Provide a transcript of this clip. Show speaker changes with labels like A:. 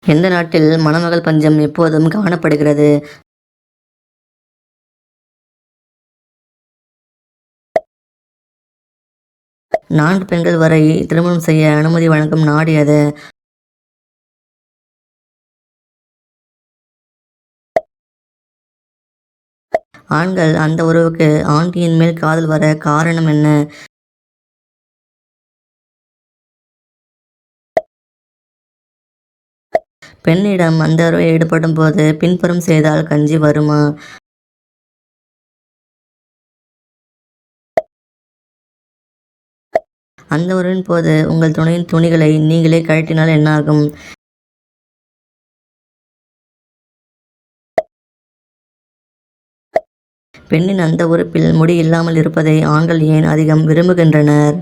A: எந்த நாட்டில் மணமகள் பஞ்சம் எப்போதும் காணப்படுகிறது? நான்கு பெண்கள் வரை திருமணம் செய்ய அனுமதி வழங்கும் நாடு எது? ஆண்கள் அந்த உறவுக்கு ஆண்டியின் மேல் காதல் வர காரணம் என்ன? பெண்ணிடம் அந்த உறவில் ஈடுபடும் போது பின்புறம் செய்தால் கஞ்சி வருமா? அந்த உறவின் போது உங்கள் துணையின் துணிகளை நீங்களே கழற்றினால் என்னாகும்? பெண்ணின் அந்த உறுப்பில் முடி இல்லாமல் இருப்பதை ஆண்கள் ஏன் அதிகம் விரும்புகின்றனர்?